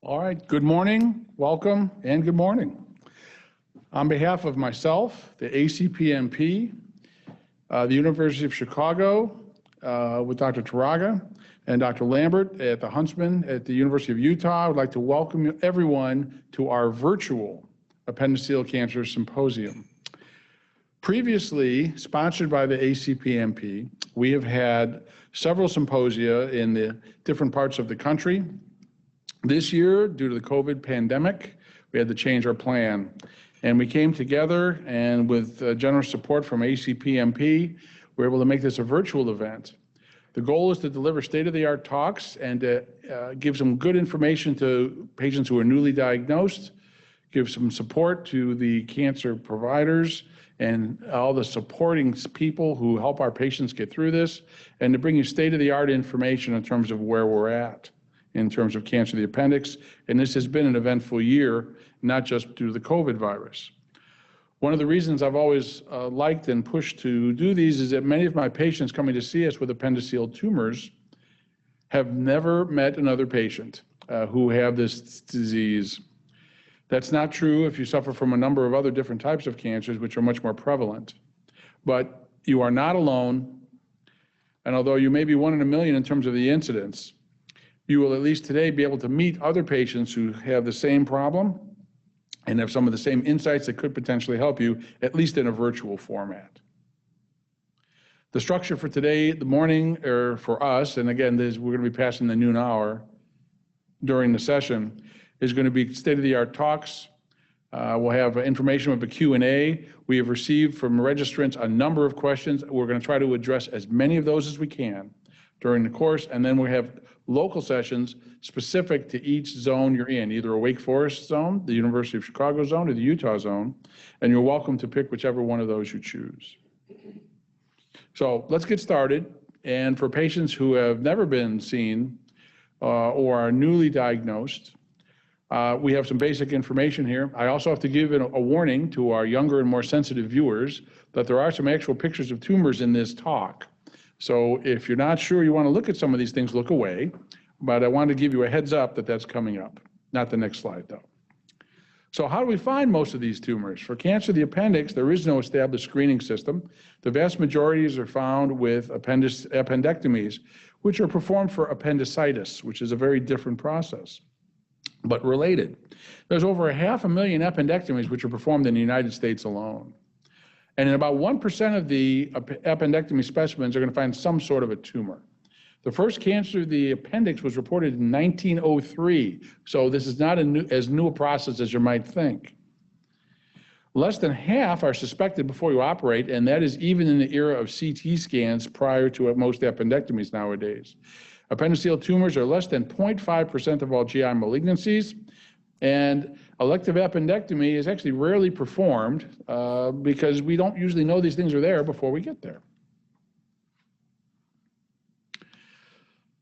All right, good morning, welcome, and good morning. On behalf of myself, the ACPMP, the University of Chicago, with Dr. Taraga and Dr. Lambert at the Huntsman at the University of Utah, I would like to welcome everyone to our virtual Appendiceal Cancer Symposium. Previously sponsored by the ACPMP, we have had several symposia in the different parts of the country. This year, due to the COVID pandemic, we had to change our plan. And we came together, and with generous support from ACPMP, we were able to make this a virtual event. The goal is to deliver state-of-the-art talks and to give some good information to patients who are newly diagnosed, give some support to the cancer providers and all the supporting people who help our patients get through this, and to bring you state-of-the-art information in terms of where we're at in terms of cancer of the appendix. And this has been an eventful year, not just due to the COVID virus. One of the reasons I've always liked and pushed to do these is that many of my patients coming to see us with appendiceal tumors have never met another patient who have this disease. That's not true if you suffer from a number of other different types of cancers, which are much more prevalent. But you are not alone, and although you may be 1 in a million in terms of the incidence, you will at least today be able to meet other patients who have the same problem and have some of the same insights that could potentially help you, at least in a virtual format. The structure for today, the morning, or for us, and again, we're going to be passing the noon hour during the session, is going to be state-of-the-art talks. We'll have information with a Q&A. We have received from registrants a number of questions. We're going to try to address as many of those as we can during the course, and then we have local sessions specific to each zone you're in, either a Wake Forest zone, the University of Chicago zone, or the Utah zone, and you're welcome to pick whichever one of those you choose. So let's get started. And for patients who have never been seen or are newly diagnosed, we have some basic information here. I also have to give a warning to our younger and more sensitive viewers that there are some actual pictures of tumors in this talk. So if you're not sure you want to look at some of these things, look away. But I want to give you a heads up that that's coming up. Not the next slide, though. So how do we find most of these tumors? For cancer of the appendix, there is no established screening system. The vast majorities are found with appendectomies, which are performed for appendicitis, which is a very different process, but related. There's over 500,000 appendectomies which are performed in the United States alone. And in about 1% of the appendectomy specimens are going to find some sort of a tumor. The first cancer of the appendix was reported in 1903, so this is not as new a process as you might think. Less than half are suspected before you operate, and that is even in the era of CT scans prior to most appendectomies nowadays. Appendiceal tumors are less than 0.5% of all GI malignancies, and elective appendectomy is actually rarely performed because we don't usually know these things are there before we get there.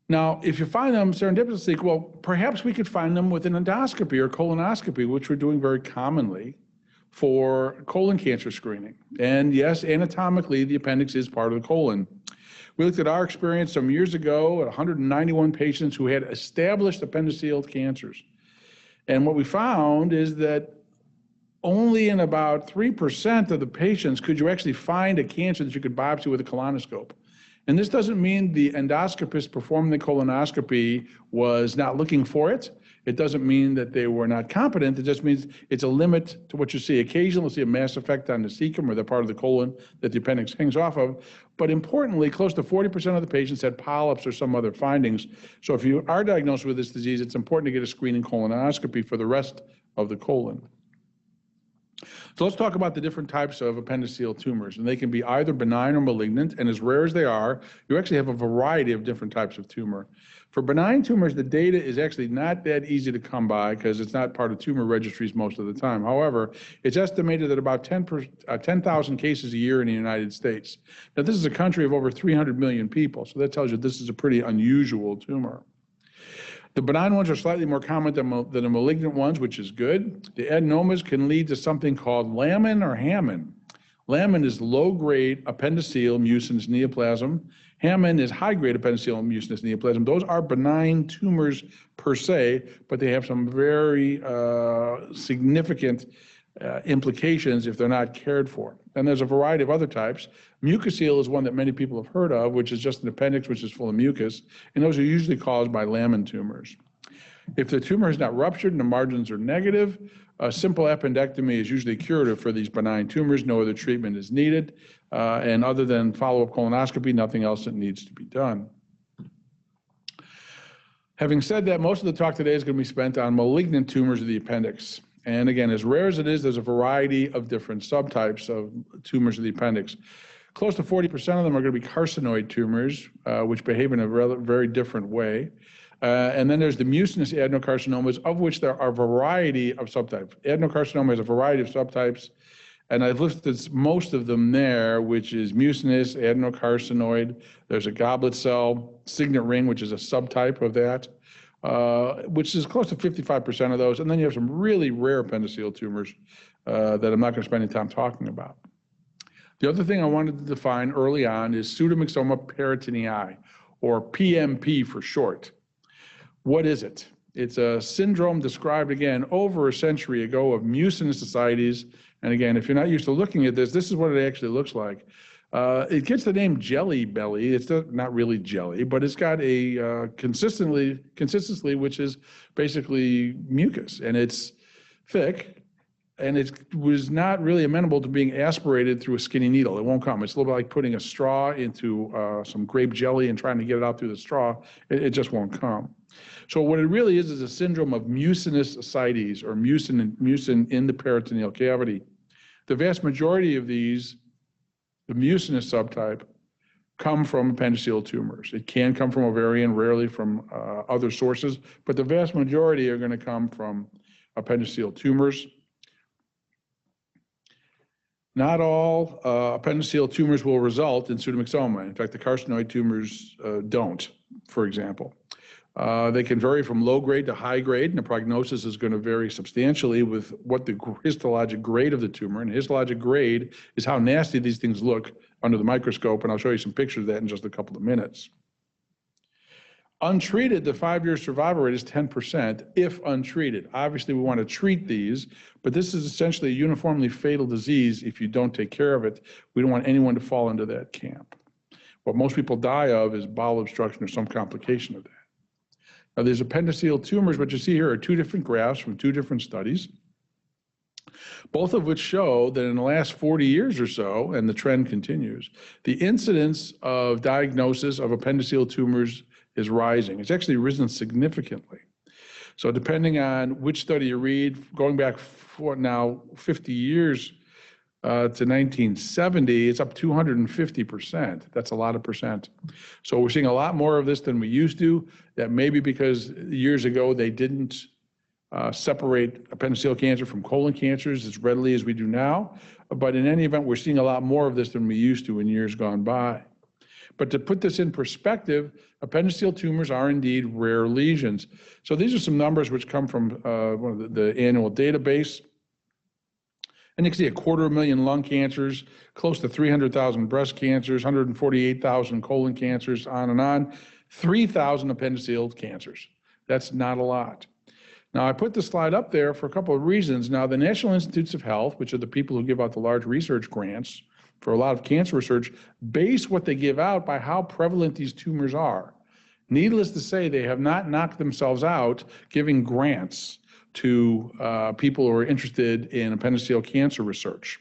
Now, if you find them serendipitously, well, perhaps we could find them with an endoscopy or colonoscopy, which we're doing very commonly for colon cancer screening. And yes, anatomically, the appendix is part of the colon. We looked at our experience some years ago at 191 patients who had established appendiceal cancers. And what we found is that only in about 3% of the patients could you actually find a cancer that you could biopsy with a colonoscope. And this doesn't mean the endoscopist performing the colonoscopy was not looking for it. It doesn't mean that they were not competent. It just means it's a limit to what you see. Occasionally, you'll see a mass effect on the cecum or the part of the colon that the appendix hangs off of. But importantly, close to 40% of the patients had polyps or some other findings. So if you are diagnosed with this disease, it's important to get a screening colonoscopy for the rest of the colon. So let's talk about the different types of appendiceal tumors. And they can be either benign or malignant. And as rare as they are, you actually have a variety of different types of tumor. For benign tumors, the data is actually not that easy to come by because it's not part of tumor registries most of the time. However, it's estimated that about 10,000 cases a year in the United States. Now, this is a country of over 300 million people, so that tells you this is a pretty unusual tumor. The benign ones are slightly more common than the malignant ones, which is good. The adenomas can lead to something called Lamin or Hammond. Laminin is low-grade appendiceal mucinous neoplasm. Hammin is high-grade appendiceal mucinous neoplasm. Those are benign tumors per se, but they have some very significant implications if they're not cared for. And there's a variety of other types. Mucoceal is one that many people have heard of, which is just an appendix which is full of mucus, and those are usually caused by lamin tumors. If the tumor is not ruptured and the margins are negative, a simple appendectomy is usually curative for these benign tumors. No other treatment is needed, and other than follow-up colonoscopy, nothing else that needs to be done. Having said that, most of the talk today is going to be spent on malignant tumors of the appendix. And again, as rare as it is, there's a variety of different subtypes of tumors of the appendix. Close to 40% of them are going to be carcinoid tumors, which behave in a very different way. And then there's the mucinous adenocarcinomas, of which there are a variety of subtypes. Adenocarcinoma has a variety of subtypes, and I've listed most of them there, which is mucinous, adenocarcinoid. There's a goblet cell, signet ring, which is a subtype of that, which is close to 55% of those. And then you have some really rare appendiceal tumors that I'm not going to spend any time talking about. The other thing I wanted to define early on is Pseudomyxoma peritonei, or PMP for short. What is it? It's a syndrome described, again, over a century ago of mucinous ascites. And again, if you're not used to looking at this, this is what it actually looks like. It gets the name jelly belly. It's not really jelly, but it's got a consistency, which is basically mucus, and it's thick, and it was not really amenable to being aspirated through a skinny needle. It won't come. It's a little bit like putting a straw into some grape jelly and trying to get it out through the straw. It just won't come. So what it really is a syndrome of mucinous ascites, or mucin in the peritoneal cavity. The vast majority of these, the mucinous subtype, come from appendiceal tumors. It can come from ovarian, rarely from other sources, but the vast majority are going to come from appendiceal tumors. Not all appendiceal tumors will result in pseudomyxoma. In fact, the carcinoid tumors don't, for example. They can vary from low grade to high grade, and the prognosis is going to vary substantially with what the histologic grade of the tumor. And histologic grade is how nasty these things look under the microscope, and I'll show you some pictures of that in just a couple of minutes. Untreated, the 5-year survival rate is 10% if untreated. Obviously, we want to treat these, but this is essentially a uniformly fatal disease if you don't take care of it. We don't want anyone to fall into that camp. What most people die of is bowel obstruction or some complication of that. Now, there's appendiceal tumors. What you see here are two different graphs from two different studies, both of which show that in the last 40 years or so, and the trend continues, the incidence of diagnosis of appendiceal tumors is rising. It's actually risen significantly. So depending on which study you read, going back for now 50 years to 1970, it's up 250%. That's a lot of percent. So we're seeing a lot more of this than we used to. That may be because years ago they didn't separate appendiceal cancer from colon cancers as readily as we do now. But in any event, we're seeing a lot more of this than we used to in years gone by. But to put this in perspective, appendiceal tumors are indeed rare lesions. So these are some numbers which come from one of the annual database. And you can see 250,000 lung cancers, close to 300,000 breast cancers, 148,000 colon cancers, on and on, 3,000 appendiceal cancers. That's not a lot. Now, I put the slide up there for a couple of reasons. Now, the National Institutes of Health, which are the people who give out the large research grants for a lot of cancer research, base what they give out by how prevalent these tumors are. Needless to say, they have not knocked themselves out giving grants to people who are interested in appendiceal cancer research.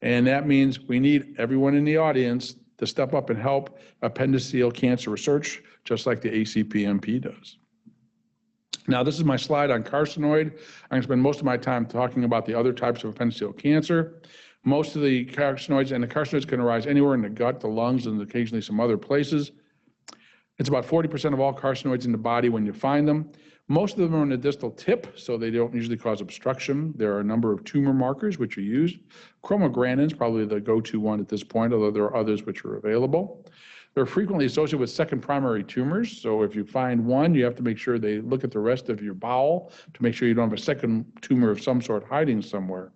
And that means we need everyone in the audience to step up and help appendiceal cancer research, just like the ACPMP does. Now, this is my slide on carcinoid. I'm going to spend most of my time talking about the other types of appendiceal cancer. Most of the carcinoids, and the carcinoids can arise anywhere in the gut, the lungs, and occasionally some other places. It's about 40% of all carcinoids in the body when you find them. Most of them are in the distal tip, so they don't usually cause obstruction. There are a number of tumor markers which are used. Chromogranin is probably the go-to one at this point, although there are others which are available. They're frequently associated with second primary tumors, so if you find one, you have to make sure they look at the rest of your bowel to make sure you don't have a second tumor of some sort hiding somewhere.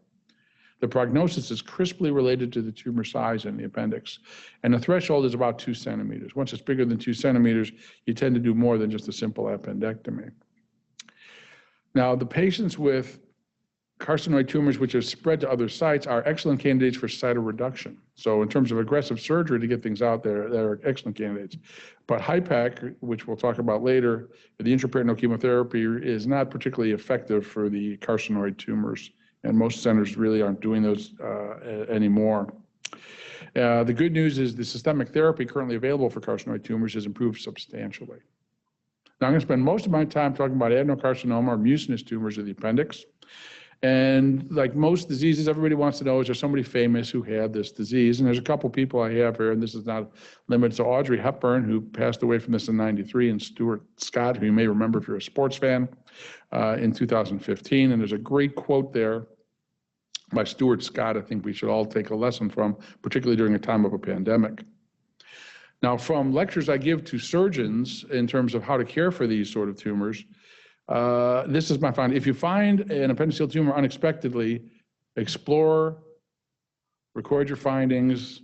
The prognosis is crisply related to the tumor size in the appendix. And the threshold is about 2 centimeters. Once it's bigger than 2 centimeters, you tend to do more than just a simple appendectomy. Now, the patients with carcinoid tumors which have spread to other sites are excellent candidates for cytoreduction. So in terms of aggressive surgery to get things out there, they're excellent candidates. But HIPEC, which we'll talk about later, the intraperitoneal chemotherapy is not particularly effective for the carcinoid tumors, and most centers really aren't doing those anymore. The good news is the systemic therapy currently available for carcinoid tumors has improved substantially. Now I'm going to spend most of my time talking about adenocarcinoma or mucinous tumors of the appendix. And like most diseases, everybody wants to know, is there somebody famous who had this disease? And there's a couple people I have here, and this is not limited to Audrey Hepburn, who passed away from this in '93, and Stuart Scott, who you may remember if you're a sports fan, in 2015. And there's a great quote there by Stuart Scott I think we should all take a lesson from, particularly during a time of a pandemic. Now, from lectures I give to surgeons in terms of how to care for these sort of tumors, this is my finding. If you find an appendiceal tumor unexpectedly, explore, record your findings,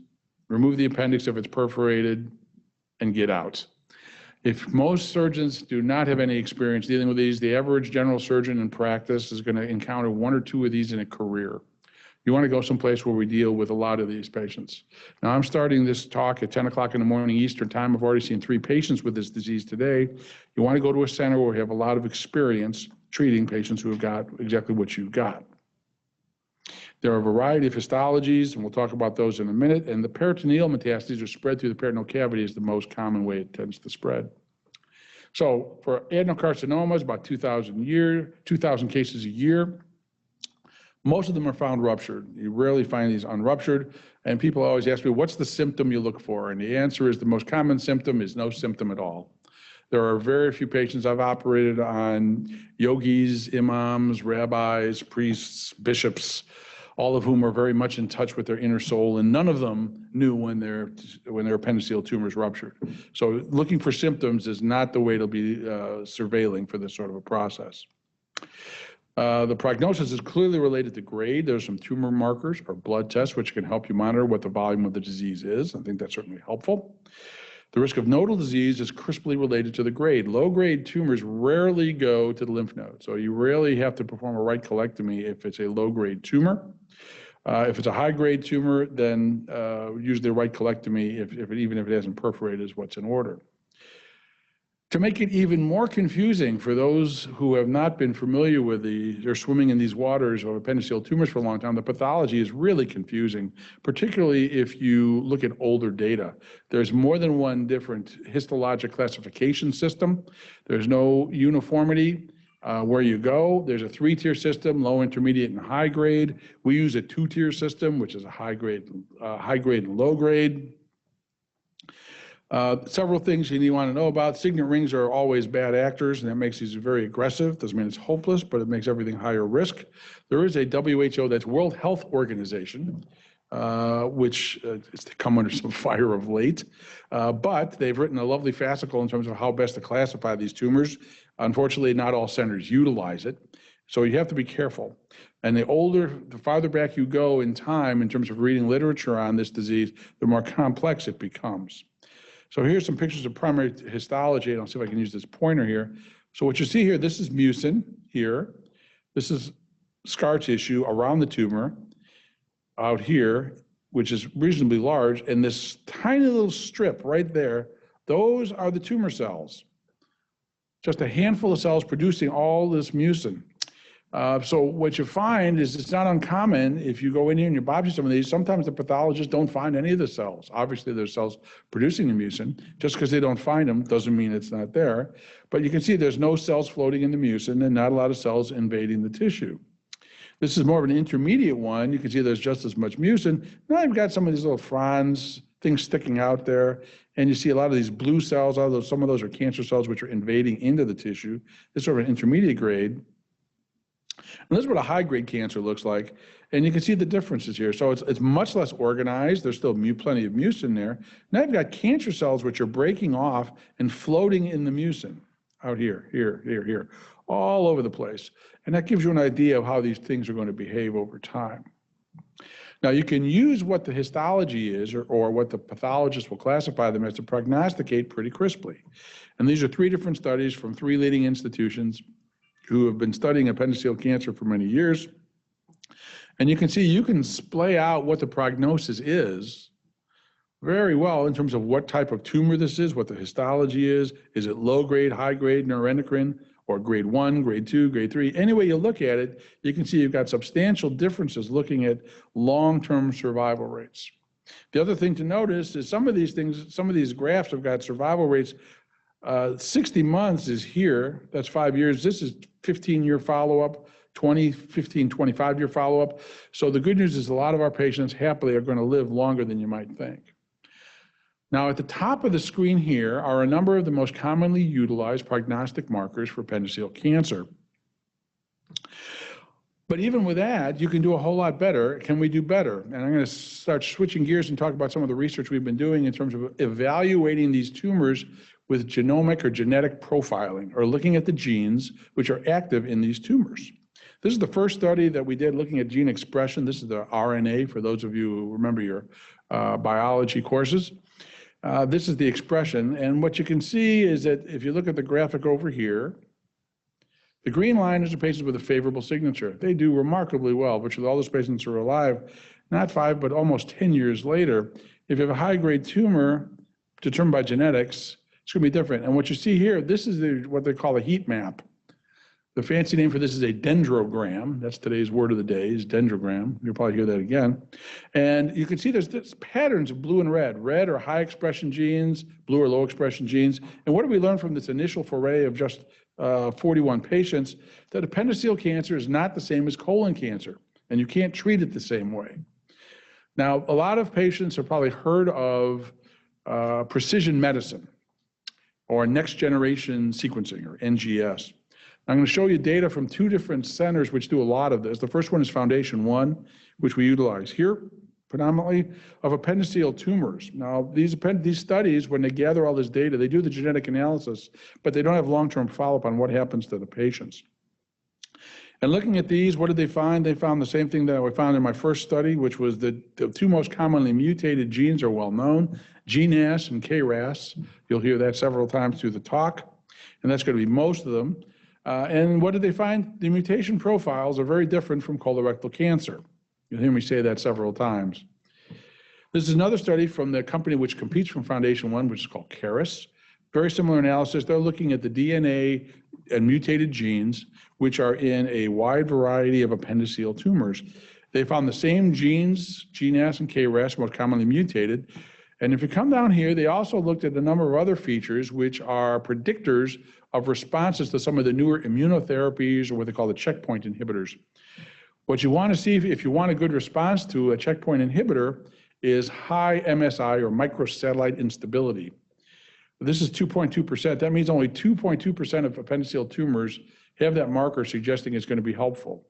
remove the appendix if it's perforated, and get out. If most surgeons do not have any experience dealing with these, the average general surgeon in practice is going to encounter 1 or 2 of these in a career. You want to go someplace where we deal with a lot of these patients. Now, I'm starting this talk at 10 o'clock in the morning Eastern time. I've already seen 3 patients with this disease today. You want to go to a center where we have a lot of experience treating patients who have got exactly what you've got. There are a variety of histologies, and we'll talk about those in a minute. And the peritoneal metastases are spread through the peritoneal cavity is the most common way it tends to spread. So for adenocarcinomas, about 2,000 cases a year. Most of them are found ruptured. You rarely find these unruptured. And people always ask me, what's the symptom you look for? And the answer is the most common symptom is no symptom at all. There are very few patients I've operated on, yogis, imams, rabbis, priests, bishops, all of whom are very much in touch with their inner soul, and none of them knew when their appendiceal tumors ruptured. So looking for symptoms is not the way to be surveilling for this sort of a process. The prognosis is clearly related to grade. There's some tumor markers or blood tests which can help you monitor what the volume of the disease is. I think that's certainly helpful. The risk of nodal disease is crisply related to the grade. Low-grade tumors rarely go to the lymph node, so you rarely have to perform a right colectomy if it's a low-grade tumor. If it's a high-grade tumor, then usually a right colectomy, even if it hasn't perforated, is what's in order. To make it even more confusing for those who have not been familiar with they're swimming in these waters of appendiceal tumors for a long time, the pathology is really confusing, particularly if you look at older data. There's more than one different histologic classification system. There's no uniformity where you go. There's a 3-tier system, low, intermediate, and high grade. We use a 2-tier system, which is a high grade and low grade. Several things you want to know about. Signet rings are always bad actors, and that makes these very aggressive. Doesn't mean it's hopeless, but it makes everything higher risk. There is a WHO, that's World Health Organization, which has come under some fire of late. But they've written a lovely fascicle in terms of how best to classify these tumors. Unfortunately, not all centers utilize it. So you have to be careful. And the farther back you go in time in terms of reading literature on this disease, the more complex it becomes. So here's some pictures of primary histology, and I'll see if I can use this pointer here. So what you see here, this is mucin here. This is scar tissue around the tumor out here, which is reasonably large, and this tiny little strip right there, those are the tumor cells. Just a handful of cells producing all this mucin. So what you find is it's not uncommon if you go in here and you biopsy some of these, sometimes the pathologists don't find any of the cells. Obviously there's cells producing the mucin. Just because they don't find them doesn't mean it's not there. But you can see there's no cells floating in the mucin and not a lot of cells invading the tissue. This is more of an intermediate one. You can see there's just as much mucin. Now you've got some of these little fronds, things sticking out there, and you see a lot of these blue cells, although some of those are cancer cells which are invading into the tissue. This is sort of an intermediate grade. And this is what a high-grade cancer looks like, and you can see the differences here. So it's much less organized. There's still plenty of mucin there. Now you've got cancer cells which are breaking off and floating in the mucin out here, here, all over the place. And that gives you an idea of how these things are going to behave over time. Now, you can use what the histology is or what the pathologist will classify them as to prognosticate pretty crisply. And these are 3 different studies from 3 leading institutions who have been studying appendiceal cancer for many years. And you can see you can splay out what the prognosis is very well in terms of what type of tumor this is, what the histology is it low grade, high grade, neuroendocrine, or grade 1, grade 2, grade 3. Any way you look at it, you can see you've got substantial differences looking at long-term survival rates. The other thing to notice is some of these graphs have got survival rates. 60 months is here, that's 5 years. This is 15-year follow-up, 15, 25-year follow-up. So the good news is a lot of our patients happily are going to live longer than you might think. Now, at the top of the screen here are a number of the most commonly utilized prognostic markers for appendiceal cancer. But even with that, you can do a whole lot better. Can we do better? And I'm going to start switching gears and talk about some of the research we've been doing in terms of evaluating these tumors with genomic or genetic profiling, or looking at the genes which are active in these tumors. This is the first study that we did looking at gene expression. This is the RNA, for those of you who remember your biology courses. This is the expression, and what you can see is that if you look at the graphic over here, the green line is the patients with a favorable signature. They do remarkably well, which all those patients are alive, not 5, but almost 10 years later. If you have a high-grade tumor determined by genetics, it's going to be different. And what you see here, this is what they call a heat map. The fancy name for this is a dendrogram. That's today's word of the day, is dendrogram. You'll probably hear that again. And you can see there's patterns of blue and red. Red are high expression genes, blue are low expression genes. And what do we learn from this initial foray of just 41 patients? That appendiceal cancer is not the same as colon cancer, and you can't treat it the same way. Now, a lot of patients have probably heard of precision medicine or next generation sequencing, or NGS. I'm going to show you data from 2 different centers which do a lot of this. The first one is Foundation One, which we utilize here predominantly, of appendiceal tumors. Now, these studies, when they gather all this data, they do the genetic analysis, but they don't have long-term follow-up on what happens to the patients. And looking at these, what did they find? They found the same thing that I found in my first study, which was the 2 most commonly mutated genes are well known, GNAS and KRAS. You'll hear that several times through the talk, and that's going to be most of them. And what did they find? The mutation profiles are very different from colorectal cancer. You'll hear me say that several times. This is another study from the company which competes from Foundation One, which is called Caris. Very similar analysis. They're looking at the DNA and mutated genes, which are in a wide variety of appendiceal tumors. They found the same genes, GNAS and KRAS, most commonly mutated. And if you come down here, they also looked at a number of other features which are predictors of responses to some of the newer immunotherapies, or what they call the checkpoint inhibitors. What you want to see, if you want a good response to a checkpoint inhibitor, is high MSI, or microsatellite instability. This is 2.2%. That means only 2.2% of appendiceal tumors have that marker suggesting it's going to be helpful.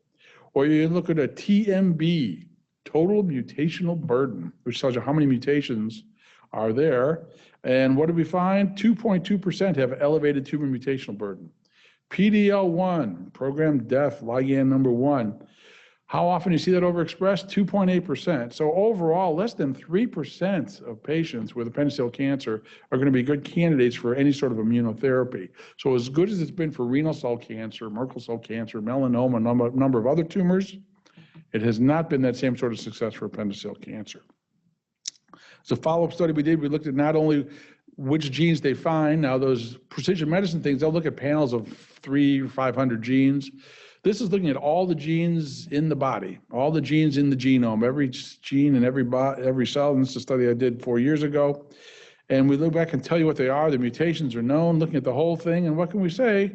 Or you look at a TMB, total mutational burden, which tells you how many mutations are there. And what do we find? 2.2% have elevated tumor mutational burden. PDL1, programmed death, ligand number 1. How often do you see that overexpressed? 2.8%. So overall, less than 3% of patients with appendiceal cancer are going to be good candidates for any sort of immunotherapy. So as good as it's been for renal cell cancer, Merkel cell cancer, melanoma, a number of other tumors, it has not been that same sort of success for appendiceal cancer. It's a follow-up study we did. We looked at not only which genes they find. Now, those precision medicine things, they'll look at panels of 300 or 500 genes. This is looking at all the genes in the body, all the genes in the genome, every gene in every cell. And this is a study I did 4 years ago. And we look back and tell you what they are. The mutations are known, looking at the whole thing. And what can we say?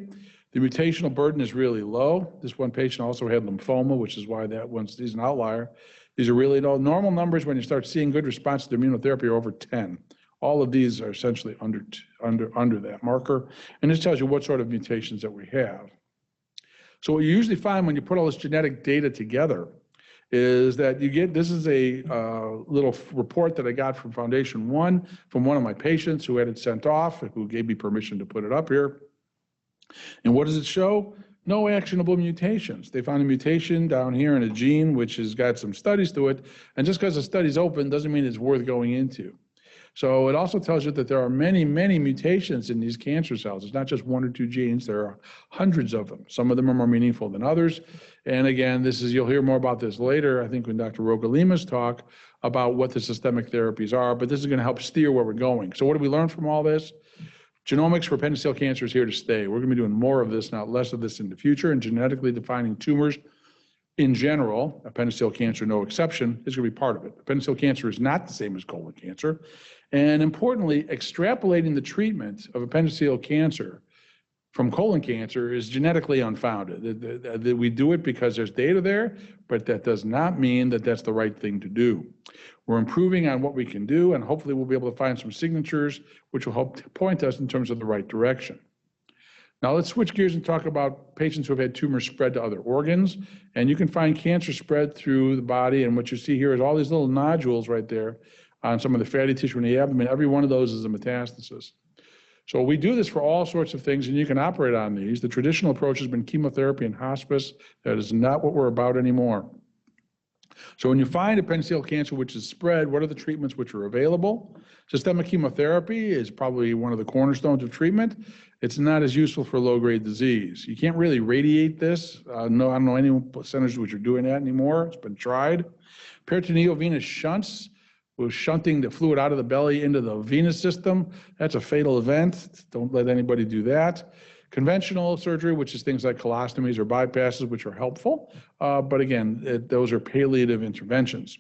The mutational burden is really low. This one patient also had lymphoma, which is why that one's an outlier. These are really low. Normal numbers when you start seeing good response to immunotherapy are over 10. All of these are essentially under that marker. And this tells you what sort of mutations that we have. So what you usually find when you put all this genetic data together is that you get, this is a little report that I got from Foundation One, from one of my patients who had it sent off, who gave me permission to put it up here. And what does it show? no actionable mutations. They found a mutation down here in a gene which has got some studies to it, and just because the study's open doesn't mean it's worth going into. So it also tells you that there are many, many mutations in these cancer cells. It's not just 1 or 2 genes, there are hundreds of them. Some of them are more meaningful than others. And again, you'll hear more about this later, I think when Dr. Rogalima's talk about what the systemic therapies are, but this is gonna help steer where we're going. So what do we learn from all this? Genomics for appendiceal cancer is here to stay. We're gonna be doing more of this, not less of this in the future, and genetically defining tumors in general, appendiceal cancer no exception, is gonna be part of it. Appendiceal cancer is not the same as colon cancer. And importantly, extrapolating the treatment of appendiceal cancer from colon cancer is genetically unfounded. We do it because there's data there, but that does not mean that that's the right thing to do. We're improving on what we can do, and hopefully we'll be able to find some signatures which will help point us in terms of the right direction. Now let's switch gears and talk about patients who have had tumors spread to other organs. And you can find cancer spread through the body, and what you see here is all these little nodules right there on some of the fatty tissue in the abdomen. Every one of those is a metastasis. So we do this for all sorts of things, and you can operate on these. The traditional approach has been chemotherapy and hospice. That is not what we're about anymore. So when you find appendiceal cancer which is spread, what are the treatments which are available? Systemic chemotherapy is probably one of the cornerstones of treatment. It's not as useful for low-grade disease. You can't really radiate this. No, I don't know any centers which are doing that anymore. It's been tried. Peritoneal venous shunts, was shunting the fluid out of the belly into the venous system. That's a fatal event. Don't let anybody do that. Conventional surgery, which is things like colostomies or bypasses, which are helpful. But again, those are palliative interventions.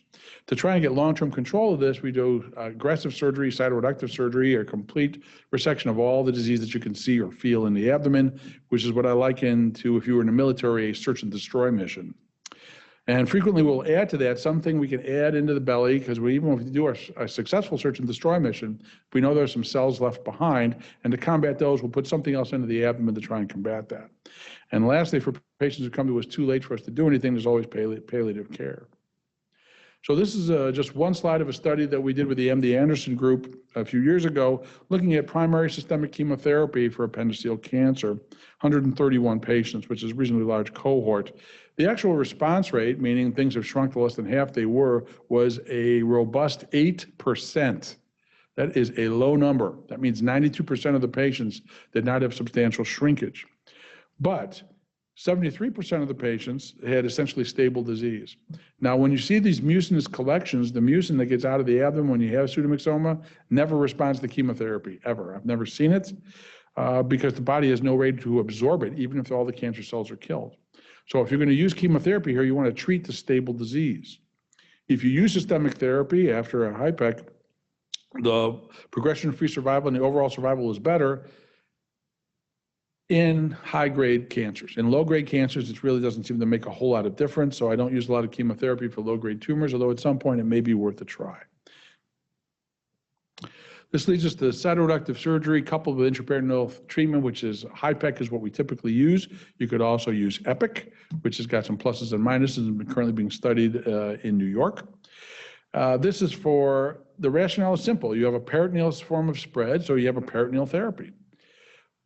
To try and get long-term control of this, we do aggressive surgery, cytoreductive surgery, or complete resection of all the disease that you can see or feel in the abdomen, which is what I liken to, if you were in the military, a search and destroy mission. And frequently we'll add to that something we can add into the belly, because even if we do a successful search and destroy mission, we know there's some cells left behind, and to combat those, we'll put something else into the abdomen to try and combat that. And lastly, for patients who come to us too late for us to do anything, there's always palliative care. So this is just one slide of a study that we did with the MD Anderson group a few years ago, looking at primary systemic chemotherapy for appendiceal cancer, 131 patients, which is a reasonably large cohort. The actual response rate, meaning things have shrunk to less than half they were, was a robust 8%. That is a low number. That means 92% of the patients did not have substantial shrinkage. But 73% of the patients had essentially stable disease. Now, when you see these mucinous collections, the mucin that gets out of the abdomen when you have pseudomyxoma never responds to chemotherapy, ever. I've never seen it because the body has no way to absorb it, even if all the cancer cells are killed. So if you're going to use chemotherapy here, you want to treat the stable disease. If you use systemic therapy after a HIPEC, the progression-free survival and the overall survival is better in high-grade cancers. In low-grade cancers, it really doesn't seem to make a whole lot of difference, so I don't use a lot of chemotherapy for low-grade tumors, although at some point it may be worth a try. This leads us to cytoreductive surgery coupled with intraperitoneal treatment, which is HIPEC is what we typically use. You could also use EPIC, which has got some pluses and minuses and been currently being studied in New York. This is for, the rationale is simple. You have a peritoneal form of spread, so you have a peritoneal therapy.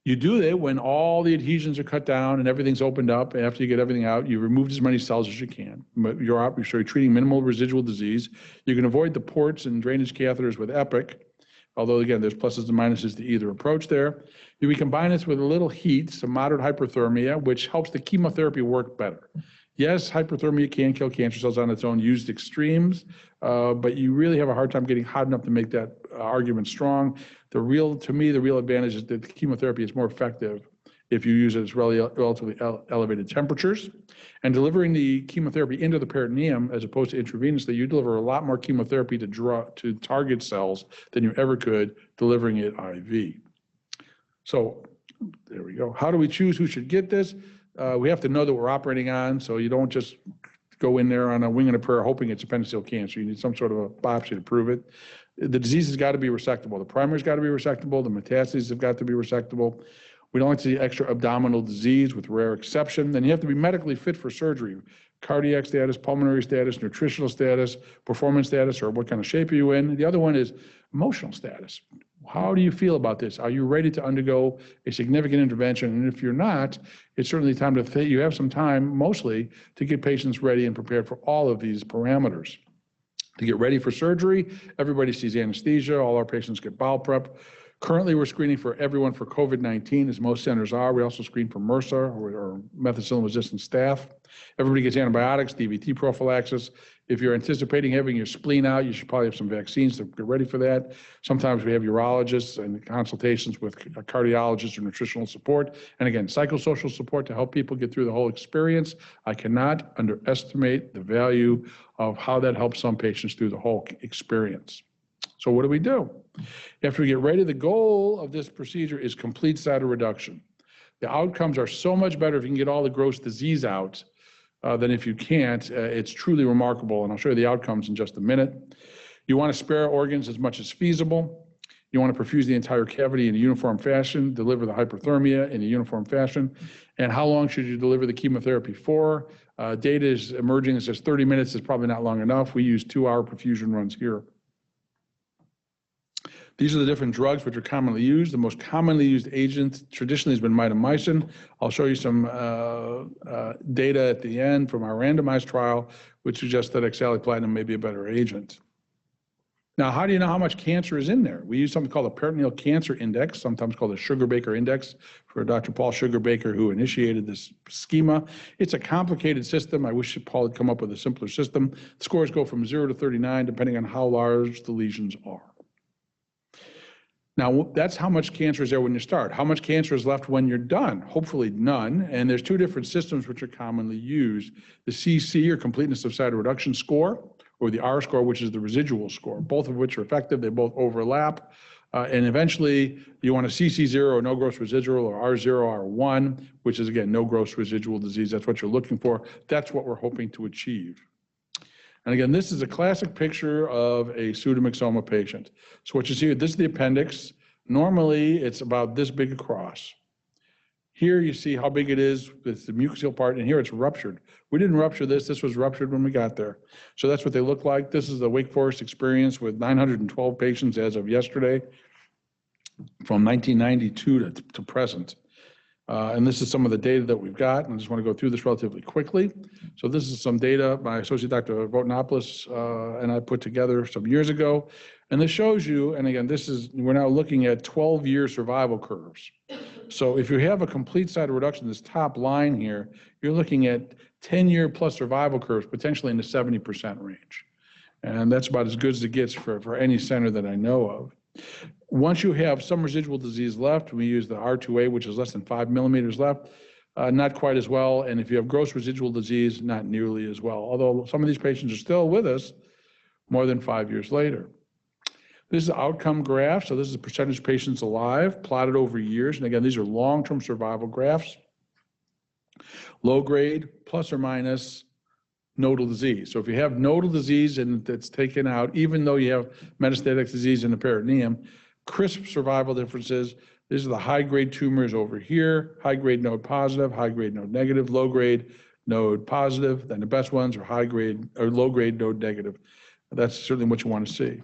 You do that when all the adhesions are cut down and everything's opened up. After you get everything out, you remove as many cells as you can. You're treating minimal residual disease. You can avoid the ports and drainage catheters with EPIC, although again, there's pluses and minuses to either approach there. We combine this with a little heat, some moderate hyperthermia, which helps the chemotherapy work better. Yes, hyperthermia can kill cancer cells on its own, used extremes, but you really have a hard time getting hot enough to make that argument strong. To me, the real advantage is that the chemotherapy is more effective if you use it at relatively elevated temperatures. And delivering the chemotherapy into the peritoneum, as opposed to intravenously, you deliver a lot more chemotherapy to target cells than you ever could delivering it IV. So there we go. How do we choose who should get this? We have to know that we're operating on, so you don't just go in there on a wing and a prayer hoping it's appendiceal cancer. You need some sort of a biopsy to prove it. The disease has got to be resectable. The primary's got to be resectable. The metastases have got to be resectable. We don't like to see extra abdominal disease with rare exception. Then you have to be medically fit for surgery. Cardiac status, pulmonary status, nutritional status, performance status, or what kind of shape are you in. The other one is emotional status. How do you feel about this? Are you ready to undergo a significant intervention? And if you're not, it's certainly time to think. You have some time, mostly, to get patients ready and prepared for all of these parameters. To get ready for surgery, everybody sees anesthesia. All our patients get bowel prep. Currently, we're screening for everyone for COVID-19, as most centers are. We also screen for MRSA or methicillin-resistant staph. Everybody gets antibiotics, DVT prophylaxis. If you're anticipating having your spleen out, you should probably have some vaccines to get ready for that. Sometimes we have urologists and consultations with cardiologists or nutritional support. And again, psychosocial support to help people get through the whole experience. I cannot underestimate the value of how that helps some patients through the whole experience. So what do? After we get ready, the goal of this procedure is complete cytoreduction. The outcomes are so much better if you can get all the gross disease out than if you can't. It's truly remarkable, and I'll show you the outcomes in just a minute. You want to spare organs as much as feasible. You want to perfuse the entire cavity in a uniform fashion, deliver the hyperthermia in a uniform fashion. And how long should you deliver the chemotherapy for? Data is emerging that says 30 minutes is probably not long enough. We use 2-hour perfusion runs here. These are the different drugs which are commonly used. The most commonly used agent traditionally has been mitomycin. I'll show you some data at the end from our randomized trial, which suggests that oxaliplatin may be a better agent. Now, how do you know how much cancer is in there? We use something called a Peritoneal Cancer Index, sometimes called a Sugar-Baker Index, for Dr. Paul Sugar-Baker, who initiated this schema. It's a complicated system. I wish Paul had come up with a simpler system. The scores go from 0 to 39, depending on how large the lesions are. Now, that's how much cancer is there when you start. How much cancer is left when you're done? Hopefully none. And there's two different systems which are commonly used. The CC, or completeness of cytoreduction score, or the R score, which is the residual score, both of which are effective. They both overlap. And eventually, you want a CC0, or no gross residual, or R0, R1, which is, again, no gross residual disease. That's what you're looking for. That's what we're hoping to achieve. And again, this is a classic picture of a pseudomyxoma patient. So what you see, this is the appendix. Normally, it's about this big across. Here you see how big it is. It's the mucosal part, and here it's ruptured. We didn't rupture this. This was ruptured when we got there. So that's what they look like. This is the Wake Forest experience with 912 patients as of yesterday, from 1992 to present. And this is some of the data that we've got, and I just want to go through this relatively quickly. So this is some data my associate Dr. Votanopoulos and I put together some years ago. And this shows you, and again, we're now looking at 12-year survival curves. So if you have a complete cytoreduction, this top line here, you're looking at 10-year plus survival curves, potentially in the 70% range. And that's about as good as it gets for any center that I know of. Once you have some residual disease left, we use the R2A, which is less than 5 millimeters left, not quite as well. And if you have gross residual disease, not nearly as well. Although some of these patients are still with us more than 5 years later. This is an outcome graph. So this is the percentage of patients alive plotted over years. And again, these are long-term survival graphs. Low grade, plus or minus nodal disease. So if you have nodal disease and that's taken out, even though you have metastatic disease in the peritoneum, crisp survival differences. These are the high-grade tumors over here, high-grade node positive, high-grade node negative, low-grade node positive. Then the best ones are high-grade or low-grade node negative. That's certainly what you want to see.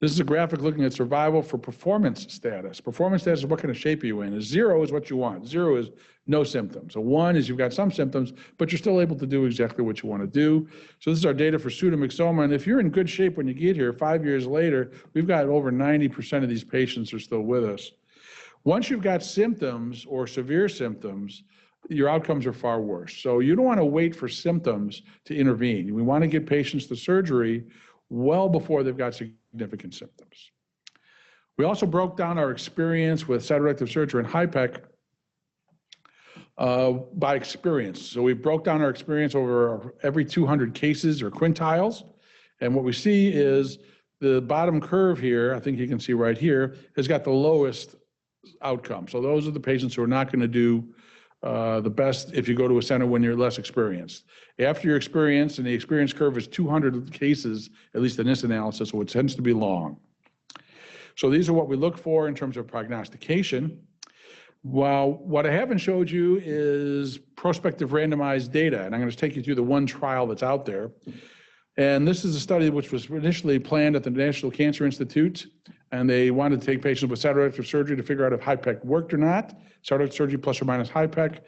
This is a graphic looking at survival for performance status. Performance status is what kind of shape are you in. 0 is what you want. 0 is no symptoms. So 1 is you've got some symptoms, but you're still able to do exactly what you want to do. So this is our data for pseudomyxoma. And if you're in good shape when you get here, 5 years later, we've got over 90% of these patients are still with us. Once you've got symptoms or severe symptoms, your outcomes are far worse. So you don't want to wait for symptoms to intervene. We want to get patients to surgery well before they've got significant symptoms. We also broke down our experience with cytoreductive surgery and HIPEC by experience. So we broke down our experience over every 200 cases or quintiles. And what we see is the bottom curve here, I think you can see right here, has got the lowest outcome. So those are the patients who are not going to do the best if you go to a center when you're less experienced. After your experience, and the experience curve is 200 cases, at least in this analysis, so it tends to be long. So these are what we look for in terms of prognostication. Well, what I haven't showed you is prospective randomized data, and I'm going to take you through the one trial that's out there. And this is a study which was initially planned at the National Cancer Institute and they wanted to take patients with cytoreductive surgery to figure out if HIPEC worked or not, cytoreductive surgery plus or minus HIPEC.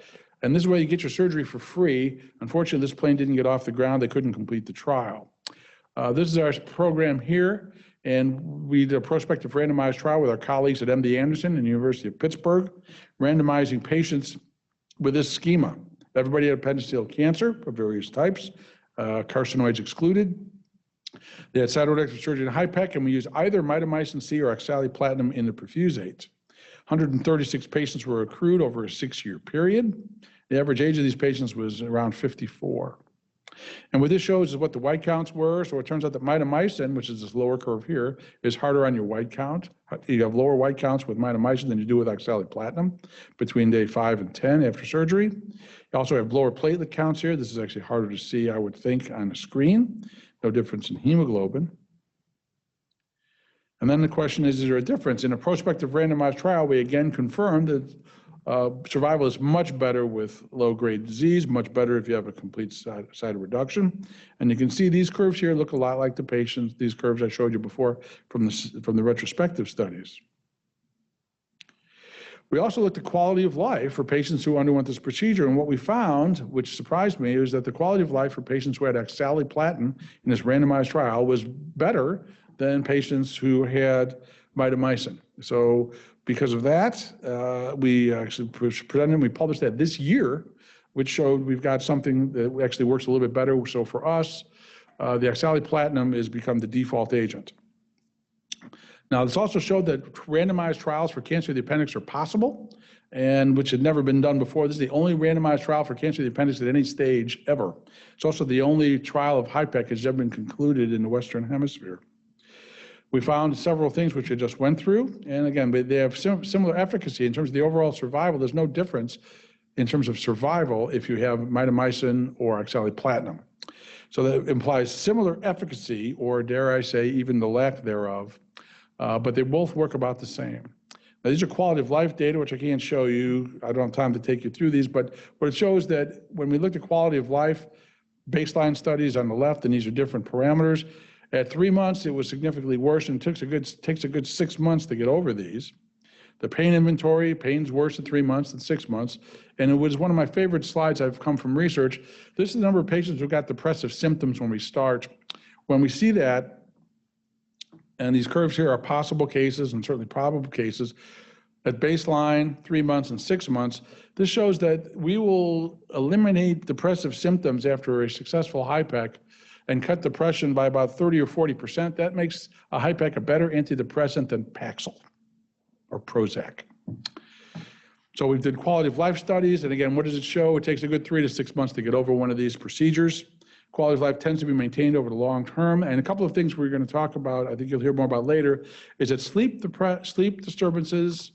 And this is where you get your surgery for free. Unfortunately, this plane didn't get off the ground. They couldn't complete the trial. This is our program here, and we did a prospective randomized trial with our colleagues at MD Anderson and the University of Pittsburgh, randomizing patients with this schema. Everybody had appendiceal cancer of various types, carcinoids excluded. They had cytoreductive surgery and HIPEC, and we used either mitomycin C or oxaliplatinum in the perfusates. 136 patients were accrued over a 6-year period. The average age of these patients was around 54. And what this shows is what the white counts were. So it turns out that mitomycin, which is this lower curve here, is harder on your white count. You have lower white counts with mitomycin than you do with oxaliplatinum between day 5 and 10 after surgery. You also have lower platelet counts here. This is actually harder to see, I would think, on the screen. No difference in hemoglobin. And then the question is there a difference? In a prospective randomized trial, we again confirmed that survival is much better with low-grade disease, much better if you have a complete cytoreduction. And you can see these curves here look a lot like the patients, these curves I showed you before from the retrospective studies. We also looked at quality of life for patients who underwent this procedure, and what we found, which surprised me, is that the quality of life for patients who had oxaliplatin in this randomized trial was better than patients who had mitomycin. So because of that, we actually presented, we published that this year, which showed we've got something that actually works a little bit better. So for us, the oxaliplatinum has become the default agent. Now, this also showed that randomized trials for cancer of the appendix are possible, and which had never been done before. This is the only randomized trial for cancer of the appendix at any stage ever. It's also the only trial of HIPEC has ever been concluded in the Western Hemisphere. We found several things which I just went through, and again, they have similar efficacy in terms of the overall survival. There's no difference in terms of survival if you have mitomycin or oxaliplatinum. So that implies similar efficacy, or dare I say, even the lack thereof, but they both work about the same. Now, these are quality of life data, which I can't show you. I don't have time to take you through these, but what it shows that when we looked at quality of life, baseline studies on the left, and these are different parameters, at 3 months, it was significantly worse, and it takes a good 6 months to get over these. The pain inventory, pain's worse at 3 months than 6 months, and it was one of my favorite slides I've come from research. This is the number of patients who got depressive symptoms when we start. When we see that, and these curves here are possible cases and certainly probable cases, at baseline, 3 months and 6 months, this shows that we will eliminate depressive symptoms after a successful HIPEC and cut depression by about 30 or 40%. That makes a HIPEC a better antidepressant than Paxil or Prozac. So we did quality of life studies, and again, what does it show? It takes a good 3 to 6 months to get over one of these procedures. Quality of life tends to be maintained over the long term, and a couple of things we're going to talk about, I think you'll hear more about later, is that sleep disturbances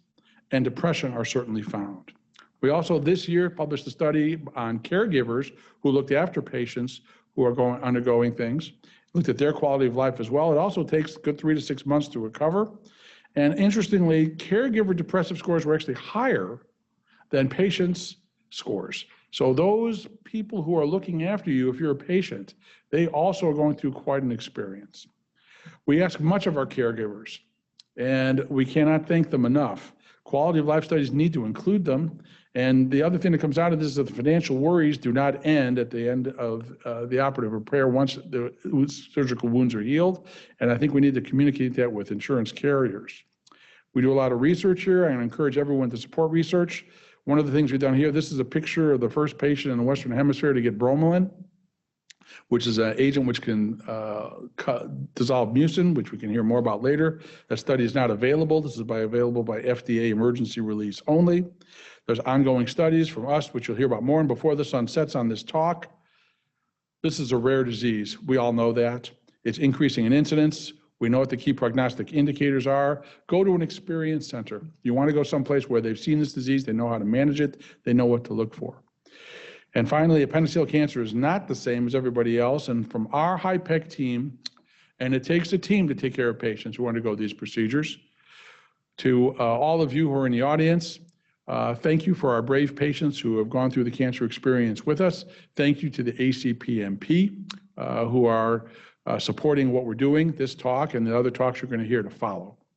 and depression are certainly found. We also this year published a study on caregivers who looked after patients who are undergoing things, looked at their quality of life as well. It also takes a good 3 to 6 months to recover. And interestingly, caregiver depressive scores were actually higher than patients' scores. So those people who are looking after you, if you're a patient, they also are going through quite an experience. We ask much of our caregivers, and we cannot thank them enough. Quality of life studies need to include them. And the other thing that comes out of this is that the financial worries do not end at the end of the operative repair once the surgical wounds are healed. And I think we need to communicate that with insurance carriers. We do a lot of research here, and I encourage everyone to support research. One of the things we've done here, this is a picture of the first patient in the Western Hemisphere to get bromelain, which is an agent which can dissolve mucin, which we can hear more about later. That study is not available. This is available by FDA emergency release only. There's ongoing studies from us, which you'll hear about more. And before the sun sets on this talk, this is a rare disease. We all know that. It's increasing in incidence. We know what the key prognostic indicators are. Go to an experience center. You want to go someplace where they've seen this disease, they know how to manage it, they know what to look for. And finally, appendiceal cancer is not the same as everybody else. And from our HIPEC team, and it takes a team to take care of patients who undergo these procedures, to all of you who are in the audience, thank you for our brave patients who have gone through the cancer experience with us. Thank you to the ACPMP who are supporting what we're doing, this talk and the other talks you're going to hear to follow.